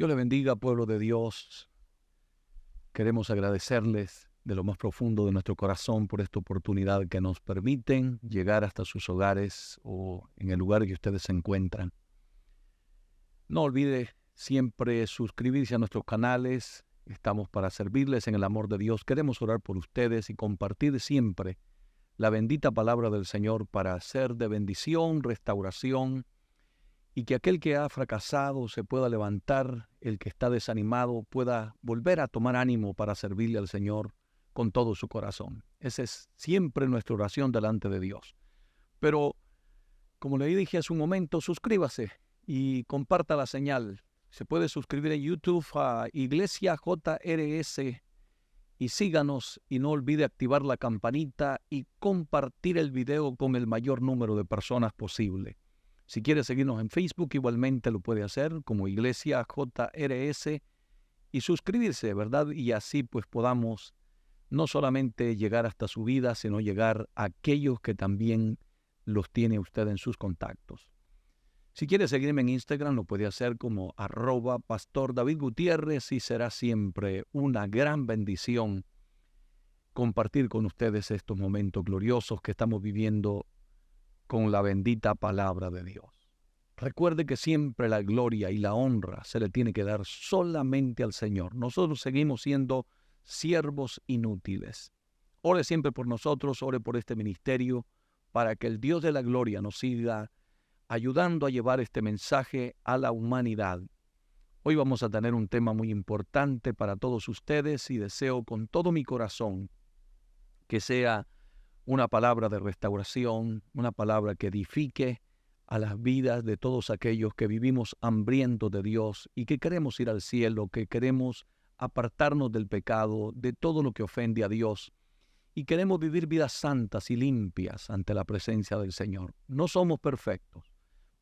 Dios le bendiga, pueblo de Dios. Queremos agradecerles de lo más profundo de nuestro corazón por esta oportunidad que nos permiten llegar hasta sus hogares o en el lugar que ustedes se encuentran. No olvide siempre suscribirse a nuestros canales. Estamos para servirles en el amor de Dios. Queremos orar por ustedes y compartir siempre la bendita palabra del Señor para ser de bendición, restauración, y que aquel que ha fracasado se pueda levantar, el que está desanimado pueda volver a tomar ánimo para servirle al Señor con todo su corazón. Esa es siempre nuestra oración delante de Dios. Pero, como le dije hace un momento, suscríbase y comparta la señal. Se puede suscribir en YouTube a Iglesia JRS y síganos, y no olvide activar la campanita y compartir el video con el mayor número de personas posible. Si quiere seguirnos en Facebook, igualmente lo puede hacer como Iglesia JRS y suscribirse, ¿verdad? Y así pues podamos no solamente llegar hasta su vida, sino llegar a aquellos que también los tiene usted en sus contactos. Si quiere seguirme en Instagram, lo puede hacer como @Pastor David Gutiérrez, y será siempre una gran bendición compartir con ustedes estos momentos gloriosos que estamos viviendo con la bendita palabra de Dios. Recuerde que siempre la gloria y la honra se le tiene que dar solamente al Señor. Nosotros seguimos siendo siervos inútiles. Ore siempre por nosotros, ore por este ministerio, para que el Dios de la gloria nos siga ayudando a llevar este mensaje a la humanidad. Hoy vamos a tener un tema muy importante para todos ustedes y deseo con todo mi corazón que sea una palabra de restauración, una palabra que edifique a las vidas de todos aquellos que vivimos hambrientos de Dios y que queremos ir al cielo, que queremos apartarnos del pecado, de todo lo que ofende a Dios, y queremos vivir vidas santas y limpias ante la presencia del Señor. No somos perfectos,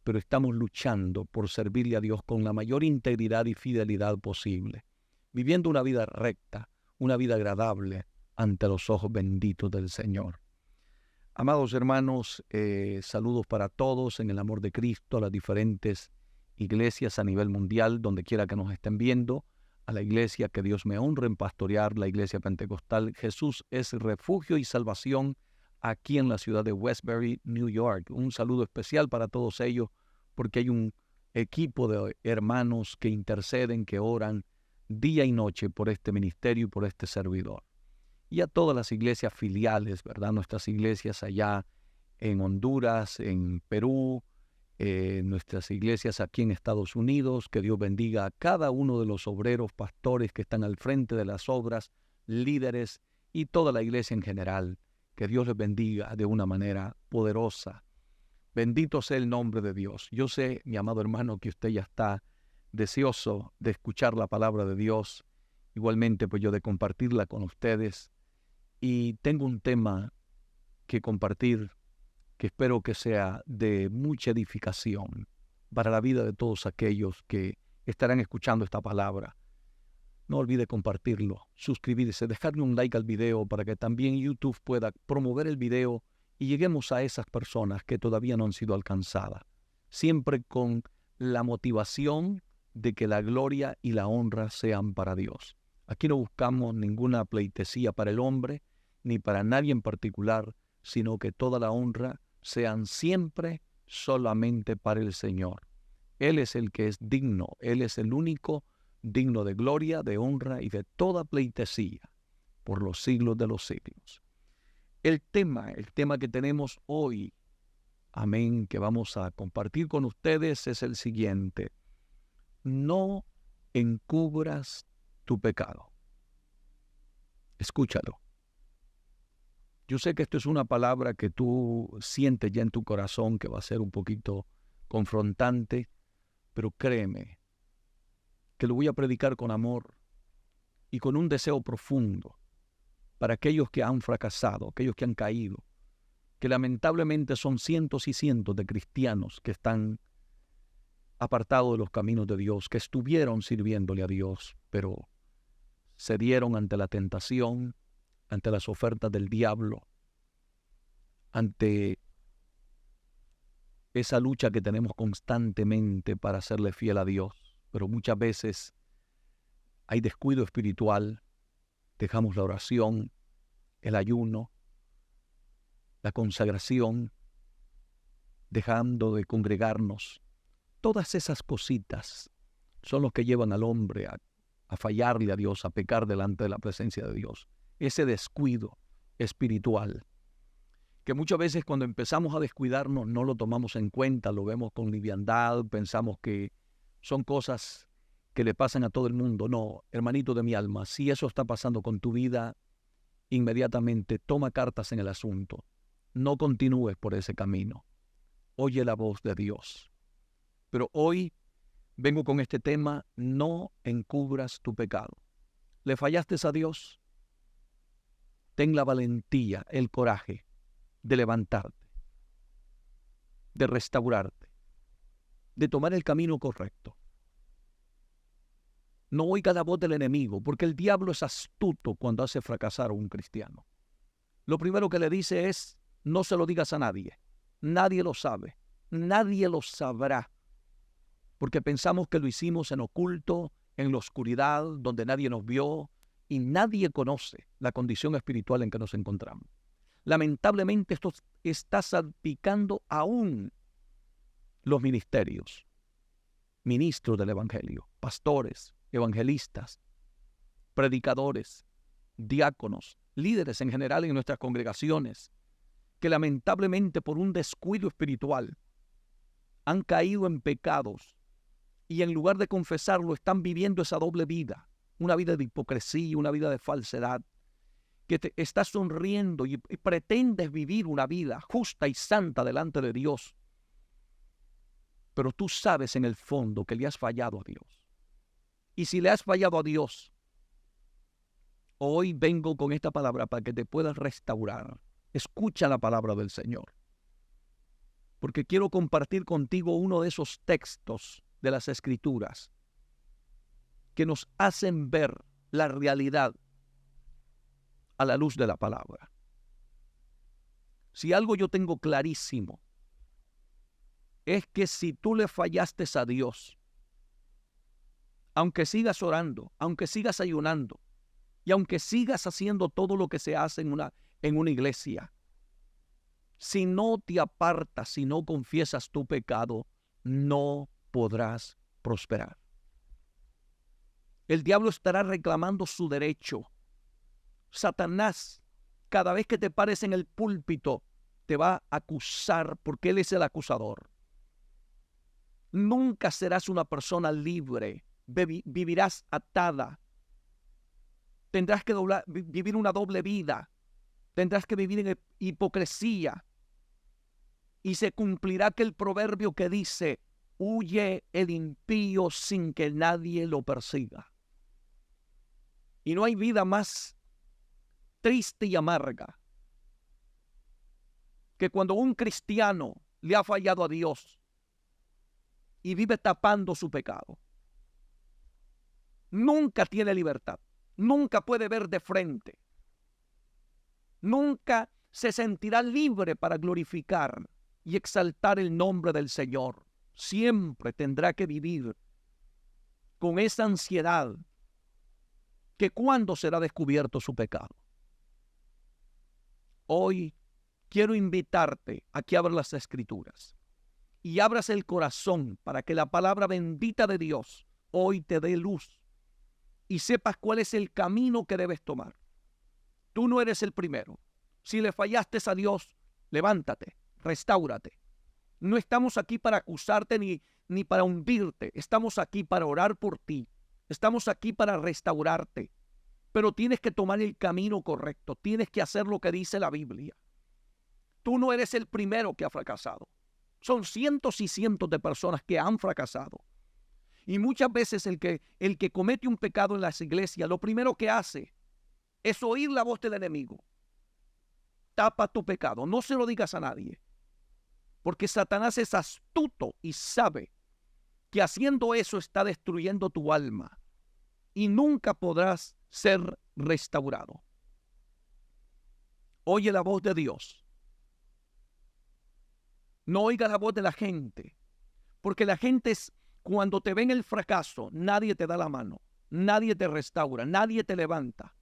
pero estamos luchando por servirle a Dios con la mayor integridad y fidelidad posible, viviendo una vida recta, una vida agradable ante los ojos benditos del Señor. Amados hermanos, saludos para todos en el amor de Cristo, a las diferentes iglesias a nivel mundial, donde quiera que nos estén viendo, a la iglesia que Dios me honre en pastorear, la iglesia pentecostal Jesús es refugio y salvación, aquí en la ciudad de Westbury, New York. Un saludo especial para todos ellos, porque hay un equipo de hermanos que interceden, que oran día y noche por este ministerio y por este servidor. Y a todas las iglesias filiales, ¿verdad? Nuestras iglesias allá en Honduras, en Perú, nuestras iglesias aquí en Estados Unidos. Que Dios bendiga a cada uno de los obreros, pastores que están al frente de las obras, líderes y toda la iglesia en general. Que Dios les bendiga de una manera poderosa. Bendito sea el nombre de Dios. Yo sé, mi amado hermano, que usted ya está deseoso de escuchar la palabra de Dios. Igualmente, pues yo de compartirla con ustedes. Y tengo un tema que compartir que espero que sea de mucha edificación para la vida de todos aquellos que estarán escuchando esta palabra. No olvide compartirlo, suscribirse, dejarle un like al video para que también YouTube pueda promover el video y lleguemos a esas personas que todavía no han sido alcanzadas. Siempre con la motivación de que la gloria y la honra sean para Dios. Aquí no buscamos ninguna pleitesía para el hombre, ni para nadie en particular, sino que toda la honra sean siempre solamente para el Señor. Él es el que es digno, Él es el único digno de gloria, de honra y de toda pleitesía por los siglos de los siglos. El tema que tenemos hoy, amén, que vamos a compartir con ustedes es el siguiente: no encubras tu pecado. Escúchalo. Yo sé que esto es una palabra que tú sientes ya en tu corazón que va a ser un poquito confrontante, pero créeme que lo voy a predicar con amor y con un deseo profundo para aquellos que han fracasado, aquellos que han caído, que lamentablemente son cientos y cientos de cristianos que están apartados de los caminos de Dios, que estuvieron sirviéndole a Dios, pero cedieron ante la tentación, ante las ofertas del diablo, ante esa lucha que tenemos constantemente para serle fiel a Dios. pero muchas veces hay descuido espiritual, dejamos la oración, el ayuno, la consagración, dejando de congregarnos. Todas esas cositas son los que llevan al hombre a fallarle a Dios, a pecar delante de la presencia de Dios. Ese descuido espiritual, que muchas veces cuando empezamos a descuidarnos no lo tomamos en cuenta, lo vemos con liviandad, pensamos que son cosas que le pasan a todo el mundo. No, hermanito de mi alma, si eso está pasando con tu vida, inmediatamente toma cartas en el asunto. No continúes por ese camino. Oye la voz de Dios. Pero hoy vengo con este tema: no encubras tu pecado. ¿Le fallaste a Dios? Ten la valentía, el coraje de levantarte, de restaurarte, de tomar el camino correcto. No oiga la voz del enemigo, porque el diablo es astuto cuando hace fracasar a un cristiano. Lo primero que le dice es: no se lo digas a nadie. Nadie lo sabe. Nadie lo sabrá. Porque pensamos que lo hicimos en oculto, en la oscuridad, donde nadie nos vio, y nadie conoce la condición espiritual en que nos encontramos. Lamentablemente esto está salpicando aún los ministerios, ministros del evangelio, pastores, evangelistas, predicadores, diáconos, líderes en general en nuestras congregaciones, que lamentablemente por un descuido espiritual han caído en pecados y en lugar de confesarlo están viviendo esa doble vida, una vida de hipocresía, una vida de falsedad, que te estás sonriendo y pretendes vivir una vida justa y santa delante de Dios, pero tú sabes en el fondo que le has fallado a Dios. Y si le has fallado a Dios, hoy vengo con esta palabra para que te puedas restaurar. Escucha la palabra del Señor, porque quiero compartir contigo uno de esos textos de las Escrituras que nos hacen ver la realidad a la luz de la palabra. Si algo yo tengo clarísimo, es que si tú le fallaste a Dios, aunque sigas orando, aunque sigas ayunando, y aunque sigas haciendo todo lo que se hace en una iglesia, si no te apartas, si no confiesas tu pecado, no podrás prosperar. El diablo estará reclamando su derecho. Satanás, cada vez que te pares en el púlpito, te va a acusar porque él es el acusador. Nunca serás una persona libre, vivirás atada. Tendrás que vivir una doble vida, tendrás que vivir en hipocresía. Y se cumplirá aquel proverbio que dice: huye el impío sin que nadie lo persiga. Y no hay vida más triste y amarga que cuando un cristiano le ha fallado a Dios y vive tapando su pecado. Nunca tiene libertad, nunca puede ver de frente, nunca se sentirá libre para glorificar y exaltar el nombre del Señor. Siempre tendrá que vivir con esa ansiedad que cuándo será descubierto su pecado. Hoy quiero invitarte a que abras las Escrituras y abras el corazón para que la palabra bendita de Dios hoy te dé luz y sepas cuál es el camino que debes tomar. Tú no eres el primero. Si le fallaste a Dios, levántate, restáurate. No estamos aquí para acusarte ni para hundirte. Estamos aquí para orar por ti. Estamos aquí para restaurarte. Pero tienes que tomar el camino correcto. Tienes que hacer lo que dice la Biblia. Tú no eres el primero que ha fracasado. Son cientos y cientos de personas que han fracasado. Y muchas veces el que comete un pecado en las iglesias, lo primero que hace es oír la voz del enemigo. Tapa tu pecado, no se lo digas a nadie. Porque Satanás es astuto y sabe que haciendo eso está destruyendo tu alma. Y nunca podrás ser restaurado. Oye la voz de Dios. No oiga la voz de la gente. Porque la gente cuando te ven el fracaso, nadie te da la mano, nadie te restaura, nadie te levanta.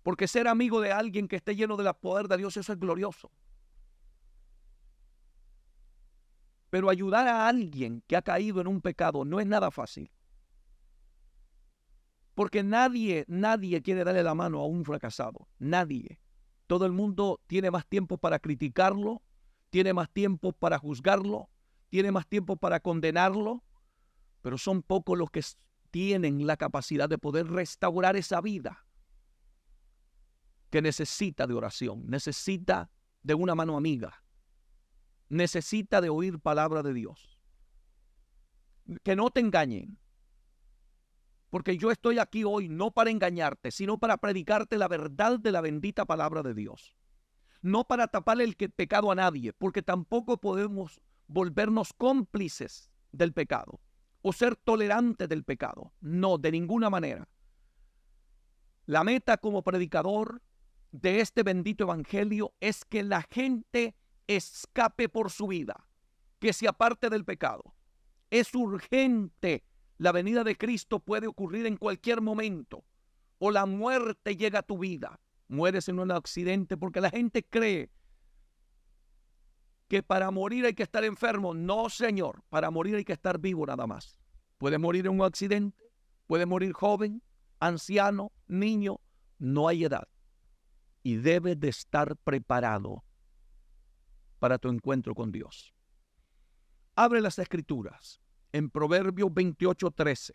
Porque ser amigo de alguien que esté lleno del poder de Dios, eso es glorioso. Pero ayudar a alguien que ha caído en un pecado no es nada fácil. Porque nadie quiere darle la mano a un fracasado. Nadie. Todo el mundo tiene más tiempo para criticarlo, tiene más tiempo para juzgarlo, tiene más tiempo para condenarlo, pero son pocos los que tienen la capacidad de poder restaurar esa vida que necesita de oración, necesita de una mano amiga, necesita de oír palabra de Dios. Que no te engañen. Porque yo estoy aquí hoy no para engañarte, sino para predicarte la verdad de la bendita palabra de Dios. No para taparle el pecado a nadie, porque tampoco podemos volvernos cómplices del pecado o ser tolerantes del pecado. No, de ninguna manera. La meta como predicador de este bendito evangelio es que la gente escape por su vida, que se aparte del pecado. Es urgente. La venida de Cristo puede ocurrir en cualquier momento, o la muerte llega a tu vida. Mueres en un accidente, porque la gente cree que para morir hay que estar enfermo. No, señor, para morir hay que estar vivo nada más. Puede morir en un accidente, puede morir joven, anciano, niño, no hay edad. Y debes de estar preparado para tu encuentro con Dios. Abre las Escrituras. En Proverbios 28:13,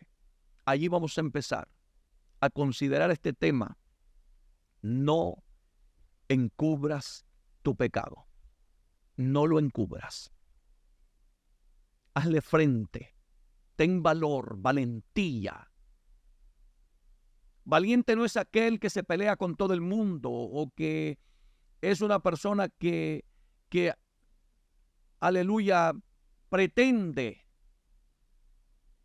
allí vamos a empezar a considerar este tema. No encubras tu pecado. No lo encubras. Hazle frente. Ten valor, valentía. Valiente no es aquel que se pelea con todo el mundo o que es una persona que aleluya, pretende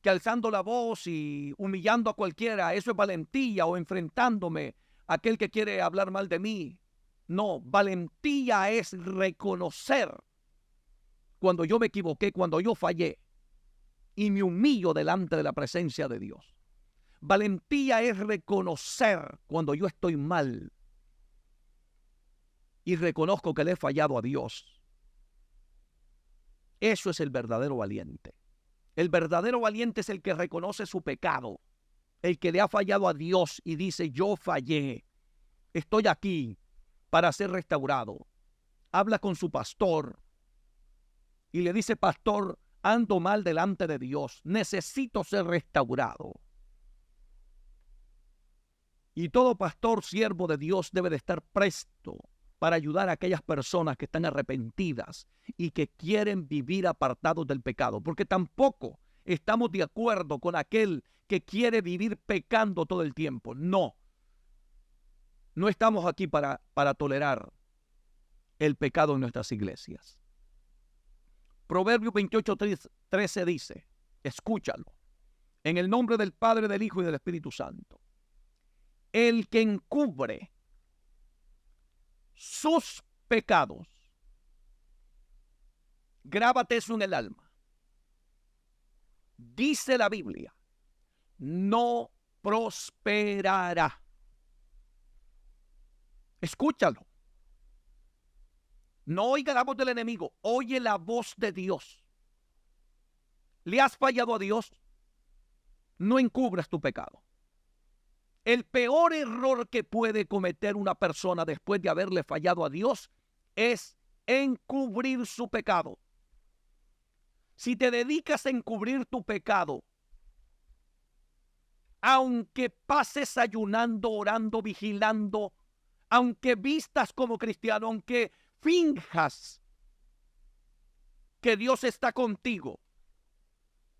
que alzando la voz y humillando a cualquiera, eso es valentía, o enfrentándome a aquel que quiere hablar mal de mí. No, valentía es reconocer cuando yo me equivoqué, cuando yo fallé, y me humillo delante de la presencia de Dios. Valentía es reconocer cuando yo estoy mal y reconozco que le he fallado a Dios. Eso es el verdadero valiente. El verdadero valiente es el que reconoce su pecado, el que le ha fallado a Dios y dice: yo fallé, estoy aquí para ser restaurado. Habla con su pastor y le dice: pastor, ando mal delante de Dios, necesito ser restaurado. Y todo pastor, siervo de Dios, debe de estar presto para ayudar a aquellas personas que están arrepentidas y que quieren vivir apartados del pecado, porque tampoco estamos de acuerdo con aquel que quiere vivir pecando todo el tiempo. No estamos aquí para tolerar el pecado en nuestras iglesias. Proverbios 28:13 dice, escúchalo, en el nombre del Padre, del Hijo y del Espíritu Santo: el que encubre sus pecados, grábate eso en el alma, dice la Biblia, no prosperará. Escúchalo. No oiga la voz del enemigo, oye la voz de Dios. ¿Le has fallado a Dios? No encubras tu pecado. El peor error que puede cometer una persona después de haberle fallado a Dios es encubrir su pecado. Si te dedicas a encubrir tu pecado, aunque pases ayunando, orando, vigilando, aunque vistas como cristiano, aunque finjas que Dios está contigo,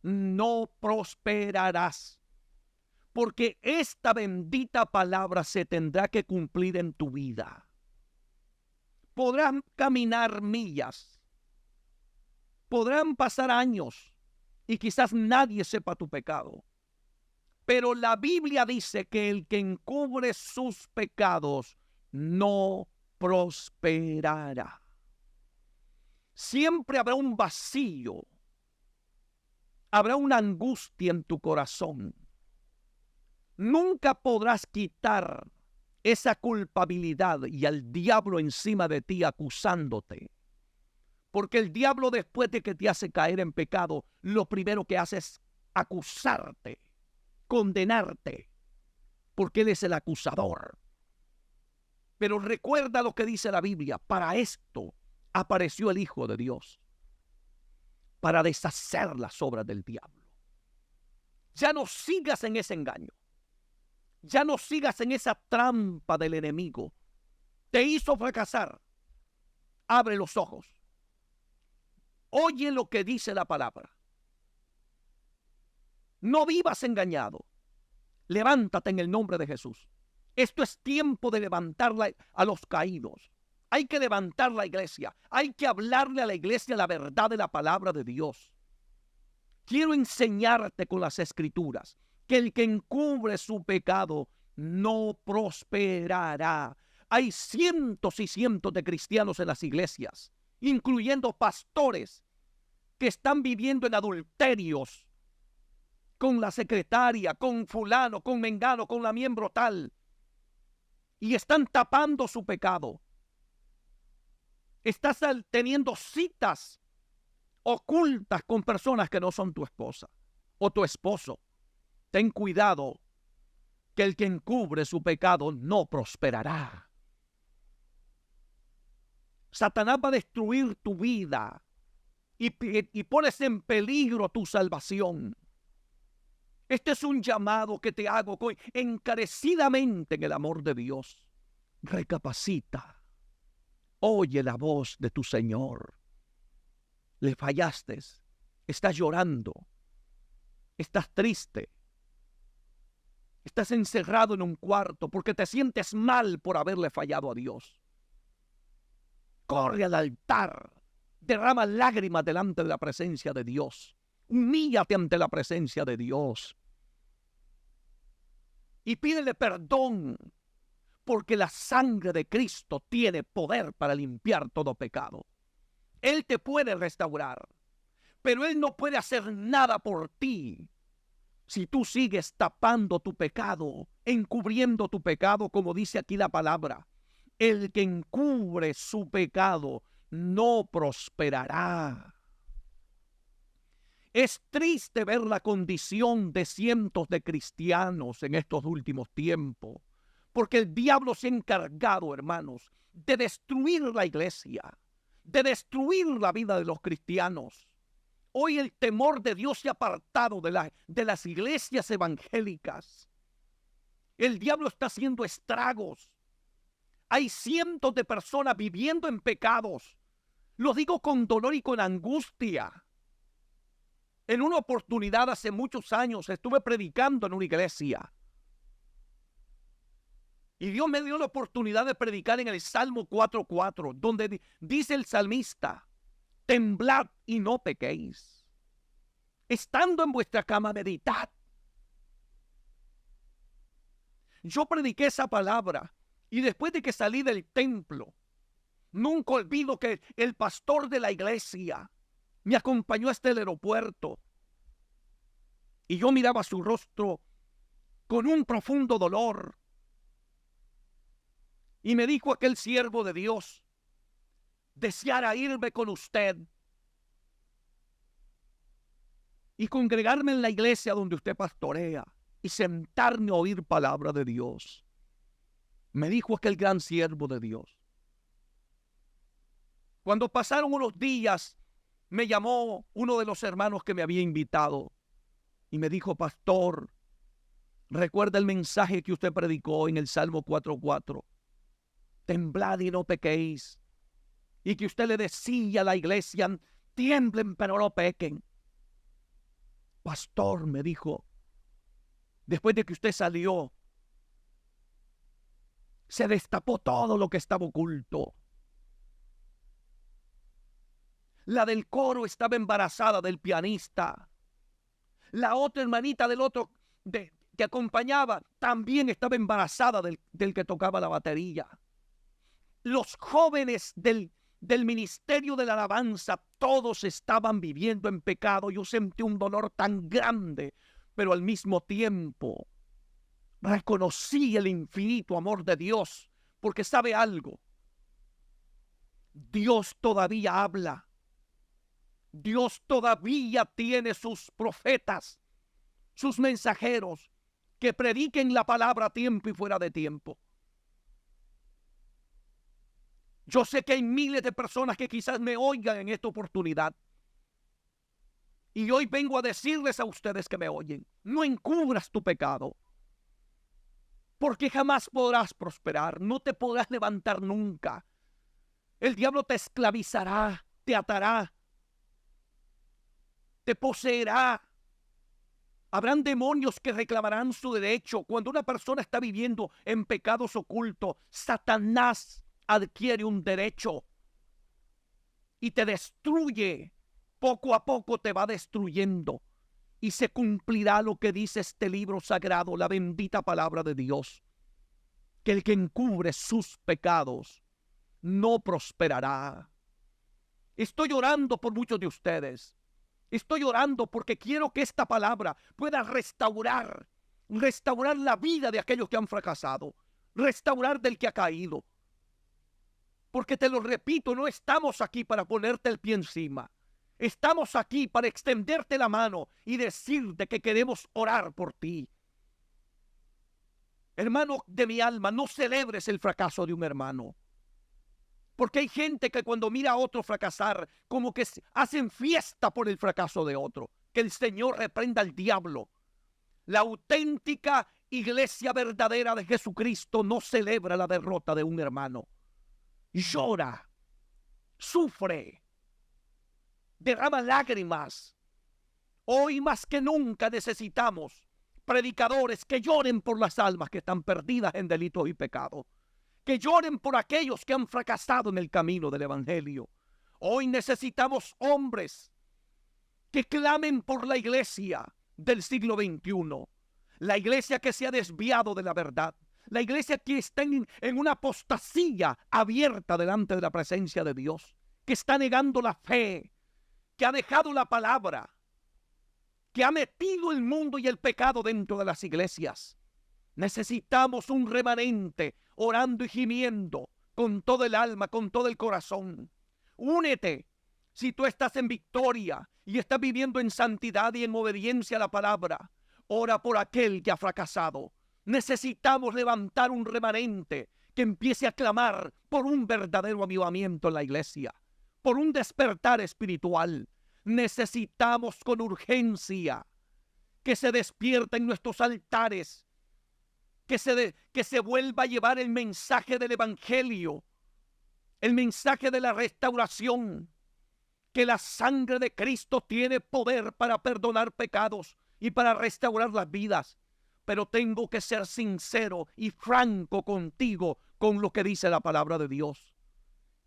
no prosperarás. Porque esta bendita palabra se tendrá que cumplir en tu vida. Podrán caminar millas, podrán pasar años y quizás nadie sepa tu pecado. Pero la Biblia dice que el que encubre sus pecados no prosperará. Siempre habrá un vacío Habrá una angustia en tu corazón. Nunca podrás quitar esa culpabilidad y al diablo encima de ti acusándote. Porque el diablo, después de que te hace caer en pecado, lo primero que hace es acusarte, condenarte, porque él es el acusador. Pero recuerda lo que dice la Biblia: para esto apareció el Hijo de Dios, para deshacer las obras del diablo. Ya no sigas en ese engaño. Ya no sigas en esa trampa del enemigo. Te hizo fracasar. Abre los ojos. Oye lo que dice la palabra. No vivas engañado. Levántate en el nombre de Jesús. Esto es tiempo de levantar a los caídos. Hay que levantar la iglesia. Hay que hablarle a la iglesia la verdad de la palabra de Dios. Quiero enseñarte con las escrituras que el que encubre su pecado no prosperará. Hay cientos y cientos de cristianos en las iglesias, incluyendo pastores, que están viviendo en adulterios con la secretaria, con fulano, con mengano, con la miembro tal, y están tapando su pecado. Estás teniendo citas ocultas con personas que no son tu esposa o tu esposo. Ten cuidado, que el que encubre su pecado no prosperará. Satanás va a destruir tu vida y pones en peligro tu salvación. Este es un llamado que te hago encarecidamente en el amor de Dios. Recapacita. Oye la voz de tu Señor. Le fallaste. Estás llorando. Estás triste. Estás encerrado en un cuarto porque te sientes mal por haberle fallado a Dios. Corre al altar. Derrama lágrimas delante de la presencia de Dios. Humíllate ante la presencia de Dios. Y pídele perdón, porque la sangre de Cristo tiene poder para limpiar todo pecado. Él te puede restaurar, pero Él no puede hacer nada por ti si tú sigues tapando tu pecado, encubriendo tu pecado, como dice aquí la palabra. El que encubre su pecado no prosperará. Es triste ver la condición de cientos de cristianos en estos últimos tiempos, porque el diablo se ha encargado, hermanos, de destruir la iglesia, de destruir la vida de los cristianos. Hoy el temor de Dios se ha apartado de las iglesias evangélicas. El diablo está haciendo estragos. Hay cientos de personas viviendo en pecados. Lo digo con dolor y con angustia. En una oportunidad hace muchos años estuve predicando en una iglesia. Y Dios me dio la oportunidad de predicar en el Salmo 4:4, donde dice el salmista: temblad y no pequéis. Estando en vuestra cama, meditad. Yo prediqué esa palabra y después de que salí del templo, nunca olvido que el pastor de la iglesia me acompañó hasta el aeropuerto y yo miraba su rostro con un profundo dolor. Y me dijo aquel siervo de Dios: deseara irme con usted y congregarme en la iglesia donde usted pastorea y sentarme a oír palabra de Dios. Me dijo aquel gran siervo de Dios. Cuando pasaron unos días, me llamó uno de los hermanos que me había invitado y me dijo: pastor, recuerda el mensaje que usted predicó en el Salmo 4:4. Temblad y no pequéis. Y que usted le decía a la iglesia: tiemblen pero no pequen. Pastor, me dijo, después de que usted salió, se destapó todo lo que estaba oculto. La del coro estaba embarazada del pianista. La otra hermanita del otro que acompañaba también estaba embarazada del que tocaba la batería. Los jóvenes del del ministerio de la alabanza, todos estaban viviendo en pecado. Yo sentí un dolor tan grande, pero al mismo tiempo reconocí el infinito amor de Dios, porque sabe algo, Dios todavía habla, Dios todavía tiene sus profetas, sus mensajeros, que prediquen la palabra a tiempo y fuera de tiempo. Yo sé que hay miles de personas que quizás me oigan en esta oportunidad. Y hoy vengo a decirles a ustedes que me oyen, no encubras tu pecado, porque jamás podrás prosperar, no te podrás levantar nunca. El diablo te esclavizará, te atará, te poseerá. Habrán demonios que reclamarán su derecho. Cuando una persona está viviendo en pecados ocultos, Satanás adquiere un derecho y te destruye. Poco a poco te va destruyendo y se cumplirá lo que dice este libro sagrado, la bendita palabra de Dios, que el que encubre sus pecados no prosperará. Estoy orando por muchos de ustedes. Estoy orando porque quiero que esta palabra pueda restaurar la vida de aquellos que han fracasado, restaurar del que ha caído. Porque te lo repito, no estamos aquí para ponerte el pie encima. Estamos aquí para extenderte la mano y decirte que queremos orar por ti. Hermano de mi alma, no celebres el fracaso de un hermano. Porque hay gente que cuando mira a otro fracasar, como que hacen fiesta por el fracaso de otro. Que el Señor reprenda al diablo. La auténtica iglesia verdadera de Jesucristo no celebra la derrota de un hermano. Llora, sufre, derrama lágrimas. Hoy más que nunca necesitamos predicadores que lloren por las almas que están perdidas en delitos y pecados, que lloren por aquellos que han fracasado en el camino del evangelio. Hoy necesitamos hombres que clamen por la iglesia del siglo XXI, la iglesia que se ha desviado de la verdad, la iglesia que está en una apostasía abierta delante de la presencia de Dios, que está negando la fe, que ha dejado la palabra, que ha metido el mundo y el pecado dentro de las iglesias. Necesitamos un remanente orando y gimiendo con todo el alma, con todo el corazón. Únete. Si tú estás en victoria y estás viviendo en santidad y en obediencia a la palabra, ora por aquel que ha fracasado. Necesitamos levantar un remanente que empiece a clamar por un verdadero avivamiento en la iglesia, por un despertar espiritual. Necesitamos con urgencia que se despierten nuestros altares, que se vuelva a llevar el mensaje del evangelio, el mensaje de la restauración, que la sangre de Cristo tiene poder para perdonar pecados y para restaurar las vidas. Pero tengo que ser sincero y franco contigo con lo que dice la palabra de Dios,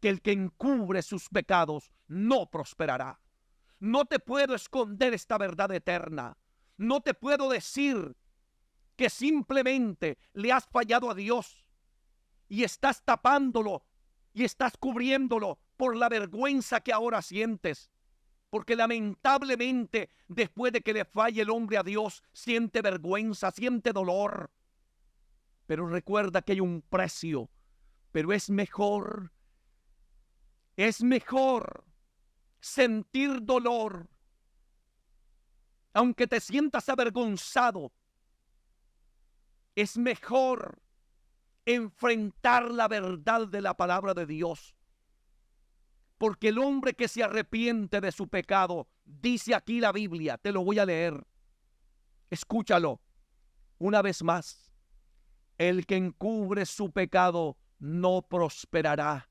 que el que encubre sus pecados no prosperará. No te puedo esconder esta verdad eterna. No te puedo decir que simplemente le has fallado a Dios y estás tapándolo y estás cubriéndolo por la vergüenza que ahora sientes. Porque lamentablemente después de que le falle el hombre a Dios, siente vergüenza, siente dolor. Pero recuerda que hay un precio. Pero es mejor sentir dolor, aunque te sientas avergonzado. Es mejor enfrentar la verdad de la palabra de Dios. Porque el hombre que se arrepiente de su pecado, dice aquí la Biblia, te lo voy a leer. Escúchalo una vez más. El que encubre su pecado no prosperará.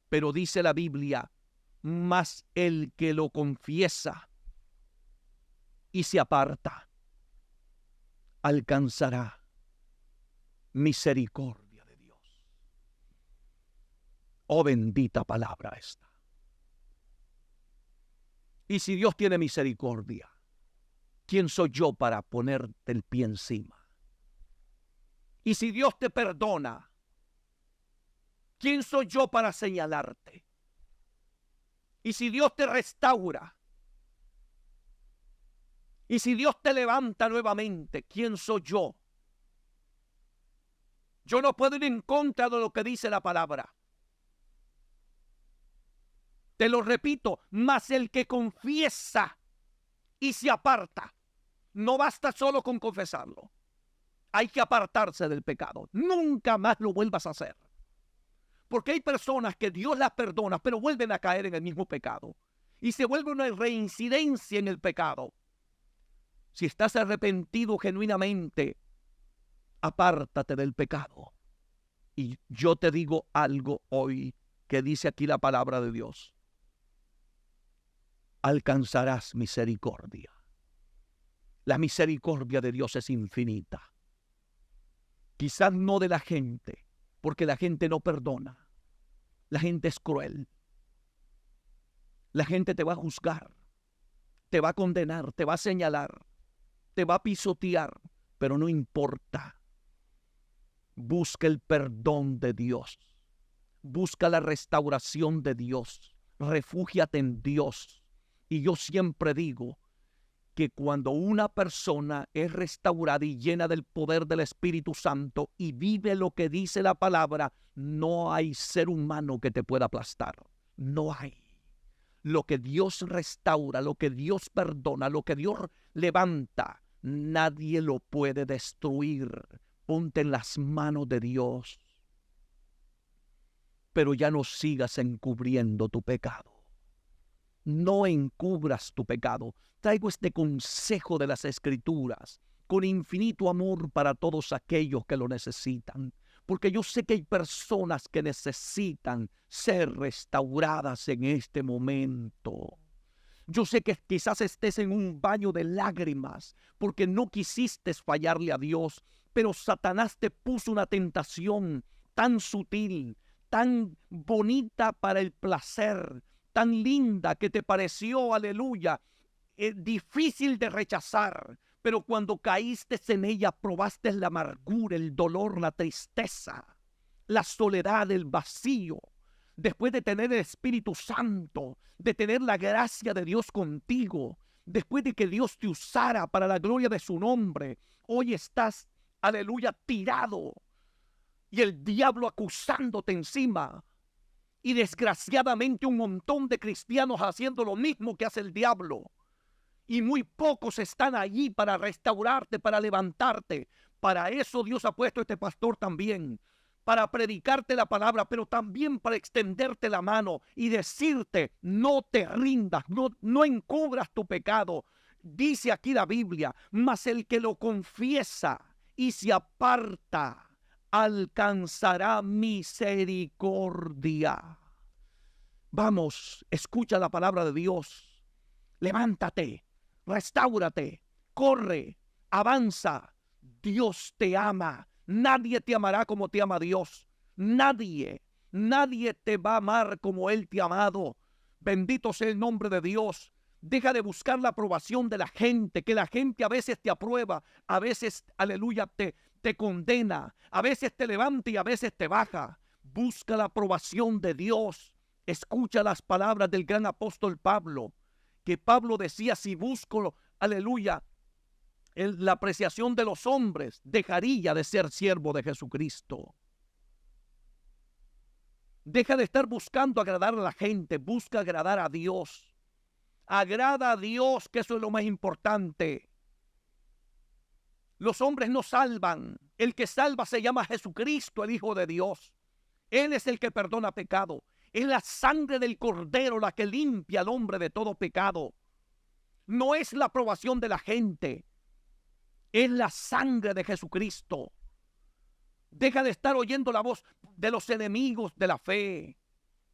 Pero dice la Biblia, mas el que lo confiesa y se aparta, alcanzará misericordia de Dios. Oh, bendita palabra esta. Y si Dios tiene misericordia, ¿quién soy yo para ponerte el pie encima? Y si Dios te perdona, ¿quién soy yo para señalarte? Y si Dios te restaura, y si Dios te levanta nuevamente, ¿quién soy yo? Yo no puedo ir en contra de lo que dice la palabra. Te lo repito, mas el que confiesa y se aparta, no basta solo con confesarlo. Hay que apartarse del pecado. Nunca más lo vuelvas a hacer. Porque hay personas que Dios las perdona, pero vuelven a caer en el mismo pecado. Y se vuelve una reincidencia en el pecado. Si estás arrepentido genuinamente, apártate del pecado. Y yo te digo algo hoy que dice aquí la palabra de Dios. Alcanzarás misericordia. La misericordia de Dios es infinita. Quizás no de la gente, porque la gente no perdona. La gente es cruel. La gente te va a juzgar, te va a condenar, te va a señalar, te va a pisotear, pero no importa. Busca el perdón de Dios. Busca la restauración de Dios. Refúgiate en Dios. Y yo siempre digo que cuando una persona es restaurada y llena del poder del Espíritu Santo y vive lo que dice la palabra, no hay ser humano que te pueda aplastar. No hay. Lo que Dios restaura, lo que Dios perdona, lo que Dios levanta, nadie lo puede destruir. Ponte en las manos de Dios. Pero ya no sigas encubriendo tu pecado. No encubras tu pecado. Traigo este consejo de las Escrituras con infinito amor para todos aquellos que lo necesitan. Porque yo sé que hay personas que necesitan ser restauradas en este momento. Yo sé que quizás estés en un baño de lágrimas porque no quisiste fallarle a Dios, pero Satanás te puso una tentación tan sutil, tan bonita para el placer, tan linda que te pareció, aleluya, difícil de rechazar. Pero cuando caíste en ella, probaste la amargura, el dolor, la tristeza, la soledad, el vacío. Después de tener el Espíritu Santo, de tener la gracia de Dios contigo, después de que Dios te usara para la gloria de su nombre, hoy estás, aleluya, tirado. Y el diablo acusándote encima. Y desgraciadamente un montón de cristianos haciendo lo mismo que hace el diablo. Y muy pocos están allí para restaurarte, para levantarte. Para eso Dios ha puesto a este pastor también. Para predicarte la palabra, pero también para extenderte la mano y decirte, no te rindas, no encubras tu pecado. Dice aquí la Biblia, mas el que lo confiesa y se aparta, alcanzará misericordia. Vamos, escucha la palabra de Dios. Levántate. Restáurate, corre, avanza. Dios te ama. Nadie te amará como te ama Dios. Nadie te va a amar como Él te ha amado. Bendito sea el nombre de Dios. Deja de buscar la aprobación de la gente, que la gente a veces te aprueba, a veces, aleluya, te condena, a veces te levanta y a veces te baja. Busca la aprobación de Dios. Escucha las palabras del gran apóstol Pablo. Que Pablo decía, si busco, aleluya, la apreciación de los hombres, dejaría de ser siervo de Jesucristo. Deja de estar buscando agradar a la gente, busca agradar a Dios. Agrada a Dios, que eso es lo más importante. Los hombres no salvan. El que salva se llama Jesucristo, el Hijo de Dios. Él es el que perdona pecado. Es la sangre del Cordero la que limpia al hombre de todo pecado. No es la aprobación de la gente. Es la sangre de Jesucristo. Deja de estar oyendo la voz de los enemigos de la fe.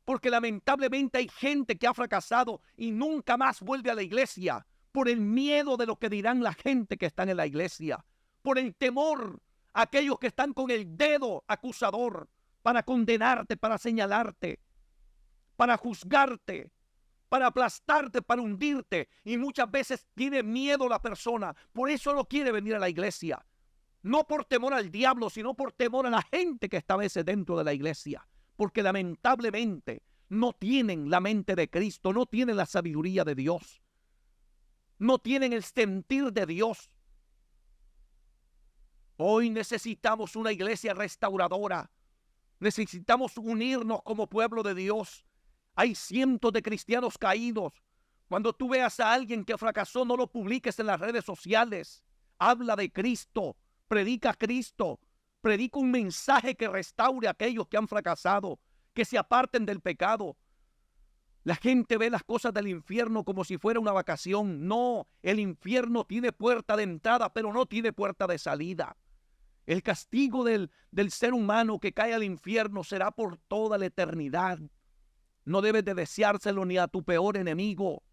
Porque lamentablemente hay gente que ha fracasado y nunca más vuelve a la iglesia. Por el miedo de lo que dirán la gente que están en la iglesia. Por el temor a aquellos que están con el dedo acusador para condenarte, para señalarte, para juzgarte, para aplastarte, para hundirte. Y muchas veces tiene miedo la persona. Por eso no quiere venir a la iglesia. No por temor al diablo, sino por temor a la gente que está a veces dentro de la iglesia. Porque lamentablemente no tienen la mente de Cristo, no tienen la sabiduría de Dios, no tienen el sentir de Dios. Hoy necesitamos una iglesia restauradora. Necesitamos unirnos como pueblo de Dios. Hay cientos de cristianos caídos. Cuando tú veas a alguien que fracasó, no lo publiques en las redes sociales. Habla de Cristo, predica a Cristo, predica un mensaje que restaure a aquellos que han fracasado, que se aparten del pecado. La gente ve las cosas del infierno como si fuera una vacación. No, el infierno tiene puerta de entrada, pero no tiene puerta de salida. El castigo del ser humano que cae al infierno será por toda la eternidad. No debes de deseárselo ni a tu peor enemigo.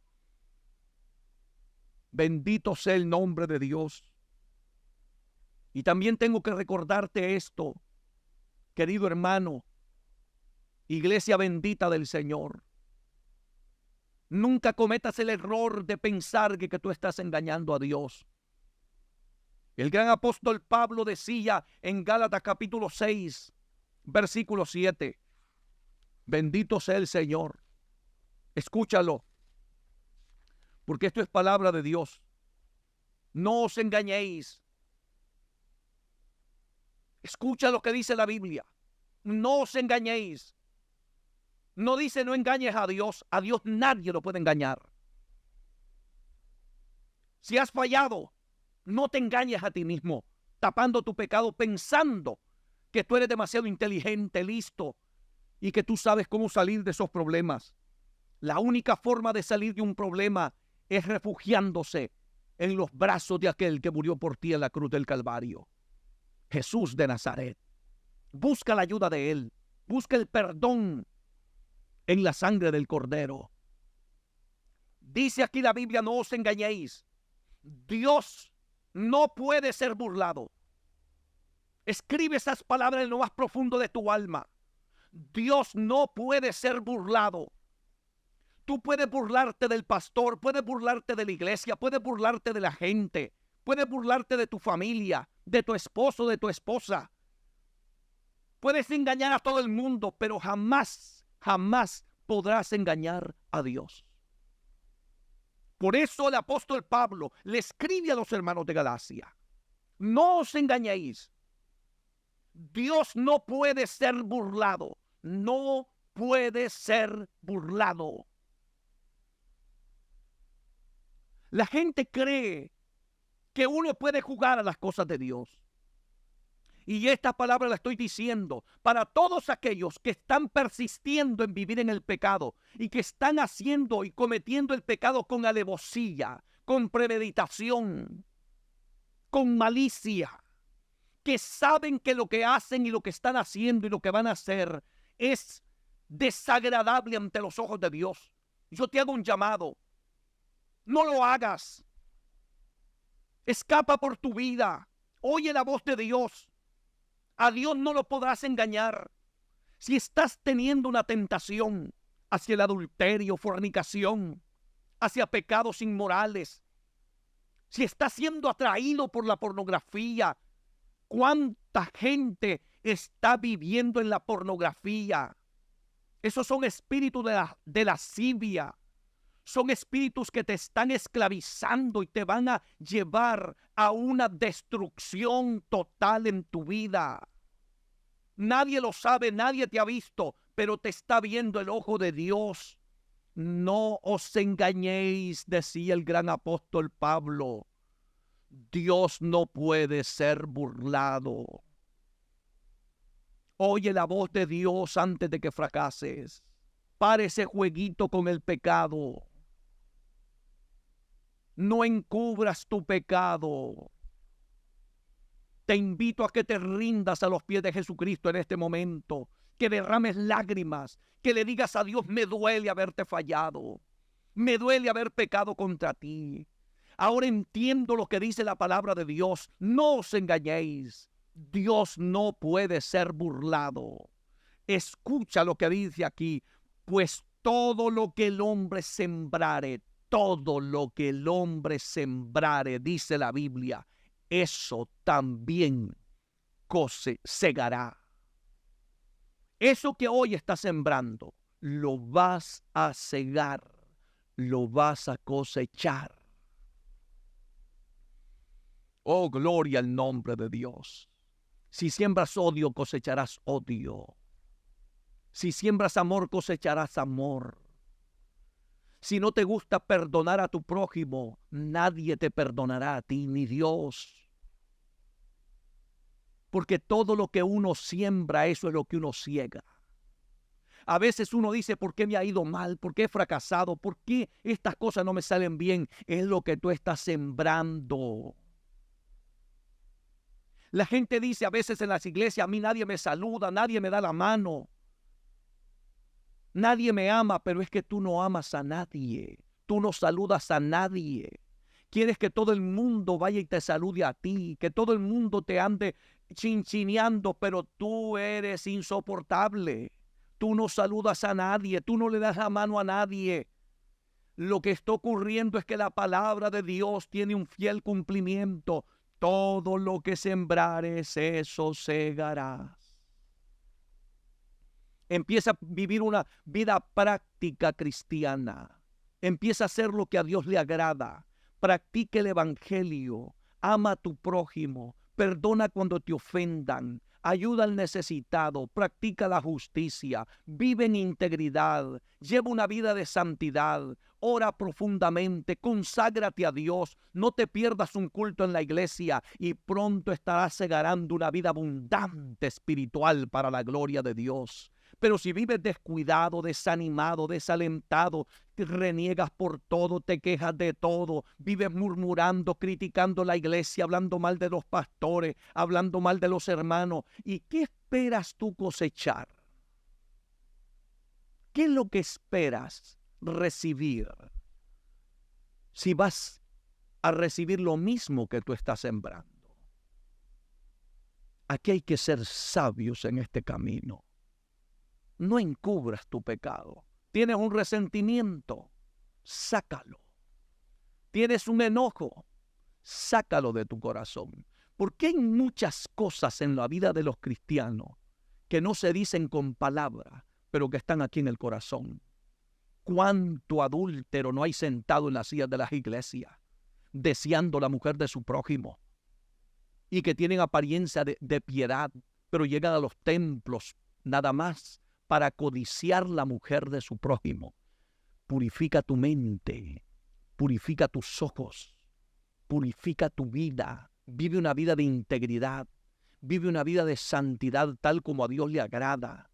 Bendito sea el nombre de Dios. Y también tengo que recordarte esto, querido hermano, iglesia bendita del Señor. Nunca cometas el error de pensar que tú estás engañando a Dios. El gran apóstol Pablo decía en Gálatas capítulo 6, versículo 7, bendito sea el Señor. Escúchalo, porque esto es palabra de Dios. No os engañéis. Escucha lo que dice la Biblia. No os engañéis. No dice no engañes a Dios. A Dios nadie lo puede engañar. Si has fallado, no te engañes a ti mismo, tapando tu pecado, pensando que tú eres demasiado inteligente, listo, y que tú sabes cómo salir de esos problemas. La única forma de salir de un problema es refugiándose en los brazos de aquel que murió por ti en la cruz del Calvario, Jesús de Nazaret. Busca la ayuda de Él, busca el perdón en la sangre del Cordero. Dice aquí la Biblia, no os engañéis. Dios no puede ser burlado. Escribe esas palabras en lo más profundo de tu alma. Dios no puede ser burlado. Tú puedes burlarte del pastor, puedes burlarte de la iglesia, puedes burlarte de la gente, puedes burlarte de tu familia, de tu esposo, de tu esposa. Puedes engañar a todo el mundo, pero jamás, jamás podrás engañar a Dios. Por eso el apóstol Pablo le escribe a los hermanos de Galacia: no os engañéis. Dios no puede ser burlado. No puede ser burlado. La gente cree que uno puede jugar a las cosas de Dios. Y esta palabra la estoy diciendo para todos aquellos que están persistiendo en vivir en el pecado y que están haciendo y cometiendo el pecado con alevosía, con premeditación, con malicia, que saben que lo que hacen y lo que están haciendo y lo que van a hacer es desagradable ante los ojos de Dios. Yo te hago un llamado. No lo hagas. Escapa por tu vida. Oye la voz de Dios. A Dios no lo podrás engañar. Si estás teniendo una tentación hacia el adulterio, fornicación, hacia pecados inmorales, si estás siendo atraído por la pornografía, ¿cuánta gente está viviendo en la pornografía? Esos son espíritus de lascivia. Son espíritus que te están esclavizando y te van a llevar a una destrucción total en tu vida. Nadie lo sabe, nadie te ha visto, pero te está viendo el ojo de Dios. No os engañéis, decía el gran apóstol Pablo. Dios no puede ser burlado. Oye la voz de Dios antes de que fracases. Para ese jueguito con el pecado. No encubras tu pecado. Te invito a que te rindas a los pies de Jesucristo en este momento, que derrames lágrimas, que le digas a Dios: me duele haberte fallado, me duele haber pecado contra ti. Ahora entiendo lo que dice la palabra de Dios. No os engañéis. Dios no puede ser burlado. Escucha lo que dice aquí: pues todo lo que el hombre sembrare, todo lo que el hombre sembrare, dice la Biblia, eso también segará. Eso que hoy estás sembrando, lo vas a cegar, lo vas a cosechar. Oh, gloria al nombre de Dios. Si siembras odio, cosecharás odio. Si siembras amor, cosecharás amor. Si no te gusta perdonar a tu prójimo, nadie te perdonará a ti, ni Dios. Porque todo lo que uno siembra, eso es lo que uno ciega. A veces uno dice, ¿por qué me ha ido mal? ¿Por qué he fracasado? ¿Por qué estas cosas no me salen bien? Es lo que tú estás sembrando. La gente dice a veces en las iglesias, a mí nadie me saluda, nadie me da la mano. Nadie me ama, pero es que tú no amas a nadie. Tú no saludas a nadie. Quieres que todo el mundo vaya y te salude a ti, que todo el mundo te ande chinchineando, pero tú eres insoportable. Tú no saludas a nadie, tú no le das la mano a nadie. Lo que está ocurriendo es que la palabra de Dios tiene un fiel cumplimiento. Todo lo que sembrares, eso segarás. Empieza a vivir una vida práctica cristiana. Empieza a hacer lo que a Dios le agrada. Practica el evangelio. Ama a tu prójimo. Perdona cuando te ofendan. Ayuda al necesitado. Practica la justicia. Vive en integridad. Lleva una vida de santidad. Ora profundamente. Conságrate a Dios. No te pierdas un culto en la iglesia y pronto estarás segarando una vida abundante espiritual para la gloria de Dios. Pero si vives descuidado, desanimado, desalentado, reniegas por todo, te quejas de todo, vives murmurando, criticando la iglesia, hablando mal de los pastores, hablando mal de los hermanos, ¿y qué esperas tú cosechar? ¿Qué es lo que esperas recibir? Si vas a recibir lo mismo que tú estás sembrando. Aquí hay que ser sabios en este camino. No encubras tu pecado. Tienes un resentimiento, sácalo. Tienes un enojo, sácalo de tu corazón. Porque hay muchas cosas en la vida de los cristianos que no se dicen con palabras, pero que están aquí en el corazón. ¿Cuánto adúltero no hay sentado en las sillas de las iglesias, deseando la mujer de su prójimo? Y que tienen apariencia de piedad, pero llegan a los templos nada más para codiciar la mujer de su prójimo. Purifica tu mente, purifica tus ojos, purifica tu vida. Vive una vida de integridad, vive una vida de santidad tal como a Dios le agrada.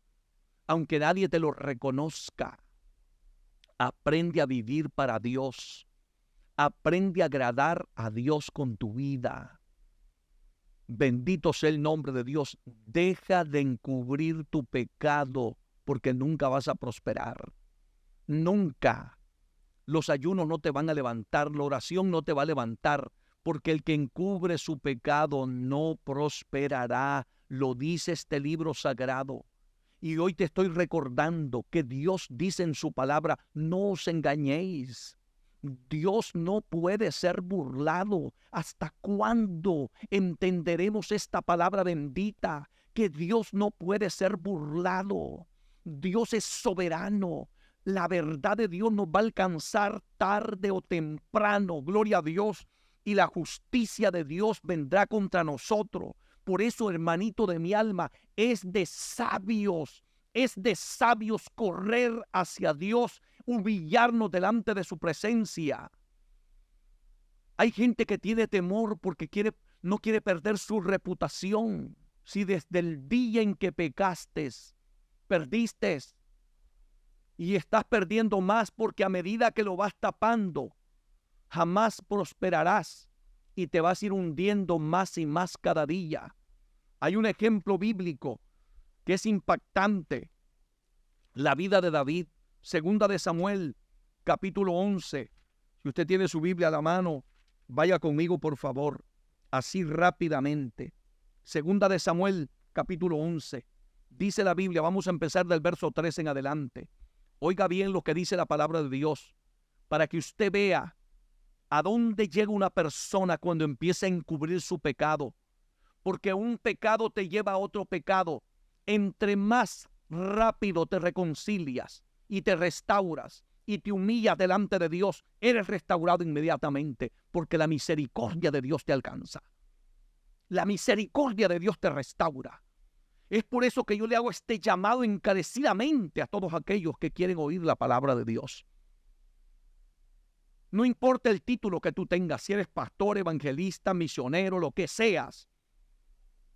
Aunque nadie te lo reconozca, aprende a vivir para Dios. Aprende a agradar a Dios con tu vida. Bendito sea el nombre de Dios. Deja de encubrir tu pecado, porque nunca vas a prosperar. Nunca. Los ayunos no te van a levantar, la oración no te va a levantar, porque el que encubre su pecado no prosperará. Lo dice este libro sagrado. Y hoy te estoy recordando que Dios dice en su palabra, no os engañéis. Dios no puede ser burlado. ¿Hasta cuándo entenderemos esta palabra bendita? Que Dios no puede ser burlado. Dios es soberano. La verdad de Dios nos va a alcanzar tarde o temprano. Gloria a Dios. Y la justicia de Dios vendrá contra nosotros. Por eso, hermanito de mi alma, es de sabios correr hacia Dios, humillarnos delante de su presencia. Hay gente que tiene temor porque no quiere perder su reputación. Si desde el día en que pecaste, perdiste, y estás perdiendo más porque a medida que lo vas tapando, jamás prosperarás y te vas a ir hundiendo más y más cada día. Hay un ejemplo bíblico que es impactante. La vida de David, segunda de Samuel, capítulo 11. Si usted tiene su Biblia a la mano, vaya conmigo por favor, así rápidamente. Segunda de Samuel, capítulo 11. Dice la Biblia, vamos a empezar del verso 3 en adelante. Oiga bien lo que dice la palabra de Dios, para que usted vea a dónde llega una persona cuando empieza a encubrir su pecado. Porque un pecado te lleva a otro pecado. Entre más rápido te reconcilias, y te restauras y te humillas delante de Dios, eres restaurado inmediatamente, porque la misericordia de Dios te alcanza. La misericordia de Dios te restaura. Es por eso que yo le hago este llamado encarecidamente a todos aquellos que quieren oír la palabra de Dios. No importa el título que tú tengas, si eres pastor, evangelista, misionero, lo que seas.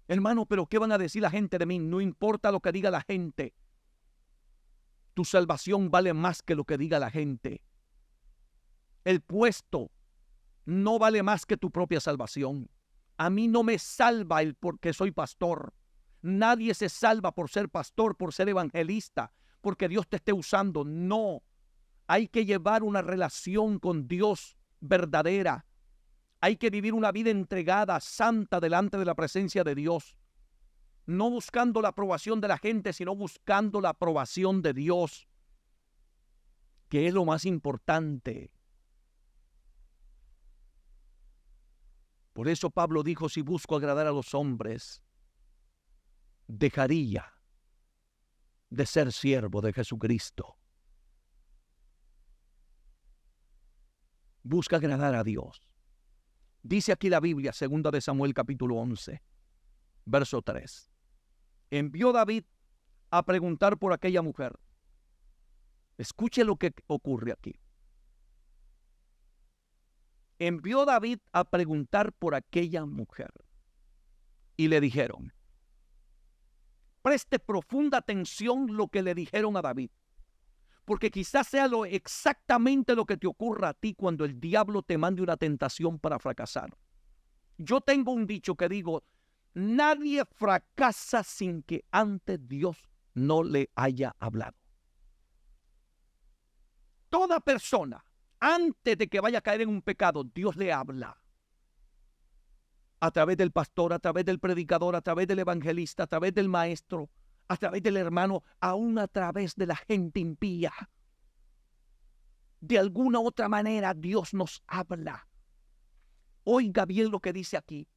Hermano, pero ¿qué van a decir la gente de mí? No importa lo que diga la gente. Tu salvación vale más que lo que diga la gente. El puesto no vale más que tu propia salvación. A mí no me salva el porque soy pastor. Nadie se salva por ser pastor, por ser evangelista, porque Dios te esté usando. No. Hay que llevar una relación con Dios verdadera. Hay que vivir una vida entregada, santa, delante de la presencia de Dios. No buscando la aprobación de la gente, sino buscando la aprobación de Dios, que es lo más importante. Por eso Pablo dijo, si busco agradar a los hombres, dejaría de ser siervo de Jesucristo. Busca agradar a Dios. Dice aquí la Biblia, 2 de Samuel capítulo 11, verso 3. Envió David a preguntar por aquella mujer. Escuche lo que ocurre aquí. Envió David a preguntar por aquella mujer. Y le dijeron, preste profunda atención lo que le dijeron a David. Porque quizás sea exactamente lo que te ocurra a ti cuando el diablo te mande una tentación para fracasar. Yo tengo un dicho que digo, nadie fracasa sin que antes Dios no le haya hablado. Toda persona, antes de que vaya a caer en un pecado, Dios le habla. A través del pastor, a través del predicador, a través del evangelista, a través del maestro, a través del hermano, aún a través de la gente impía. De alguna otra manera Dios nos habla. Oiga bien lo que dice aquí.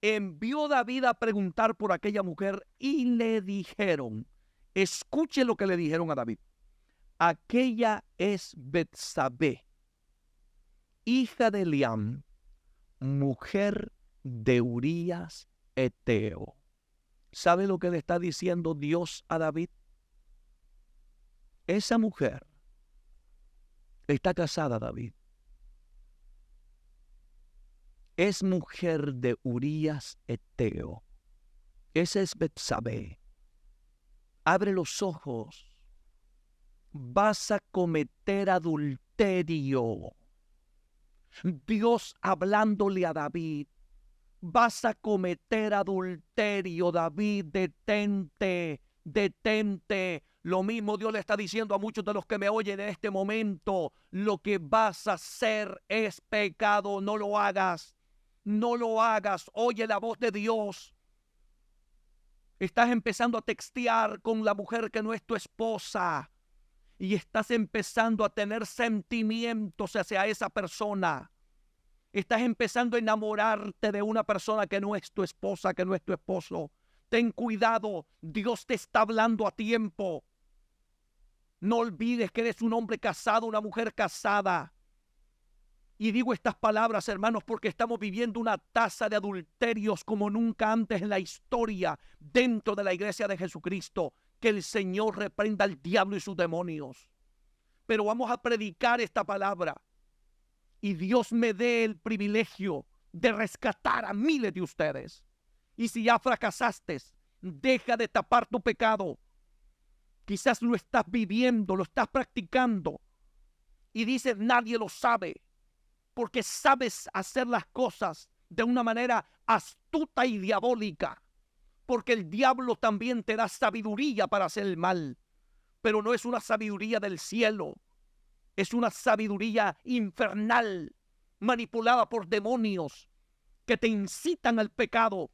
Envió David a preguntar por aquella mujer y le dijeron, escuche lo que le dijeron a David. Aquella es Betsabé, hija de Eliam, mujer de Urías Eteo. ¿Sabe lo que le está diciendo Dios a David? Esa mujer está casada, David. Es mujer de Urías Eteo. Esa es Betsabé. Abre los ojos. Vas a cometer adulterio. Dios hablándole a David. Vas a cometer adulterio, David, detente, detente. Lo mismo Dios le está diciendo a muchos de los que me oyen en este momento. Lo que vas a hacer es pecado, no lo hagas. No lo hagas, oye la voz de Dios. Estás empezando a textear con la mujer que no es tu esposa. Y estás empezando a tener sentimientos hacia esa persona. Estás empezando a enamorarte de una persona que no es tu esposa, que no es tu esposo. Ten cuidado, Dios te está hablando a tiempo. No olvides que eres un hombre casado, una mujer casada. Y digo estas palabras, hermanos, porque estamos viviendo una tasa de adulterios como nunca antes en la historia dentro de la iglesia de Jesucristo. Que el Señor reprenda al diablo y sus demonios. Pero vamos a predicar esta palabra. Y Dios me dé el privilegio de rescatar a miles de ustedes. Y si ya fracasaste, deja de tapar tu pecado. Quizás lo estás viviendo, lo estás practicando. Y dices, nadie lo sabe. Porque sabes hacer las cosas de una manera astuta y diabólica. Porque el diablo también te da sabiduría para hacer el mal. Pero no es una sabiduría del cielo. Es una sabiduría infernal, manipulada por demonios que te incitan al pecado